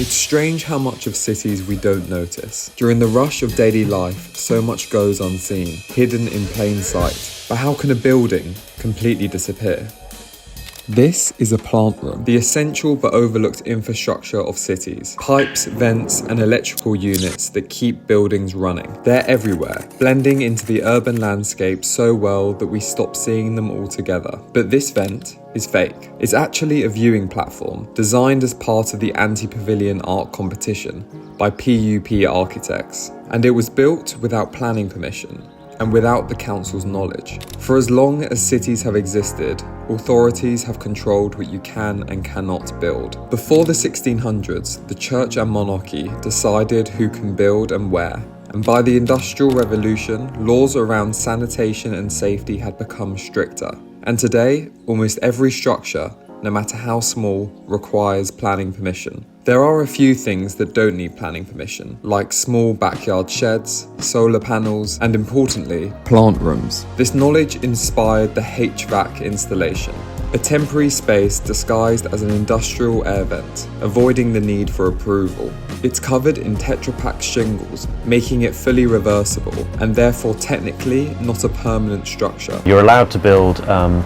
It's strange how much of cities we don't notice. During the rush of daily life, so much goes unseen, hidden in plain sight. But how can a building completely disappear? This is a plant room, the essential but overlooked infrastructure of cities. Pipes, vents, and electrical units that keep buildings running. They're everywhere, blending into the urban landscape so well that we stop seeing them altogether. But this vent is fake. It's actually a viewing platform designed as part of the Antepavilion art competition by PUP Architects. And it was built without planning permission and without the council's knowledge. For as long as cities have existed, authorities have controlled what you can and cannot build. Before the 1600s, the church and monarchy decided who can build and where. And by the Industrial Revolution, laws around sanitation and safety had become stricter. And today, almost every structure, no matter how small, requires planning permission. There are a few things that don't need planning permission, like small backyard sheds, solar panels, and importantly, plant rooms. This knowledge inspired the HVAC installation, a temporary space disguised as an industrial air vent, avoiding the need for approval. It's covered in Tetra Pak shingles, making it fully reversible, and therefore technically not a permanent structure. You're allowed to build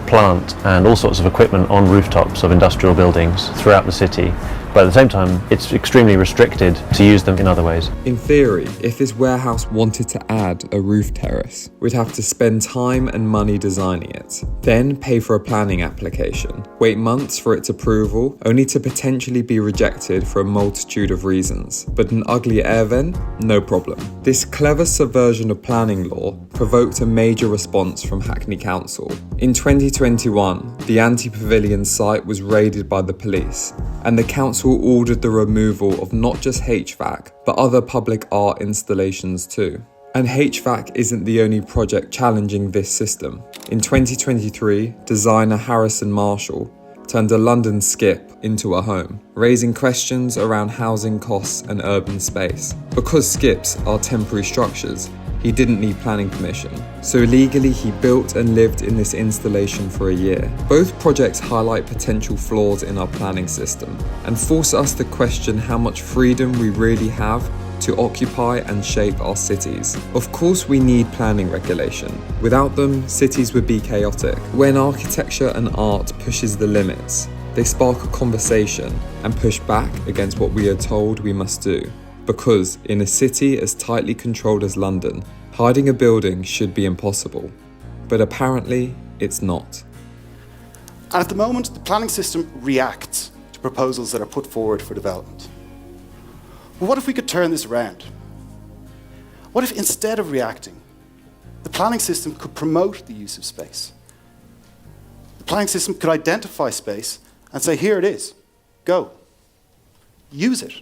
plant and all sorts of equipment on rooftops of industrial buildings throughout the city, but at the same time, it's extremely restricted to use them in other ways. In theory, if this warehouse wanted to add a roof terrace, we'd have to spend time and money designing it, then pay for a planning application, wait months for its approval, only to potentially be rejected for a multitude of reasons. But an ugly air vent? No problem. This clever subversion of planning law provoked a major response from Hackney Council. In 2021, the Antepavilion site was raided by the police, and the council ordered the removal of not just HVAC, but other public art installations too. And HVAC isn't the only project challenging this system. In 2023, designer Harrison Marshall turned a London skip into a home, raising questions around housing costs and urban space. Because skips are temporary structures, he didn't need planning permission, so legally he built and lived in this installation for a year. Both projects highlight potential flaws in our planning system and force us to question how much freedom we really have to occupy and shape our cities. Of course we need planning regulation. Without them, cities would be chaotic. When architecture and art pushes the limits, they spark a conversation and push back against what we are told we must do. Because in a city as tightly controlled as London, hiding a building should be impossible. But apparently, it's not. And at the moment, the planning system reacts to proposals that are put forward for development. But what if we could turn this around? What if instead of reacting, the planning system could promote the use of space? The planning system could identify space and say, here it is, go, use it.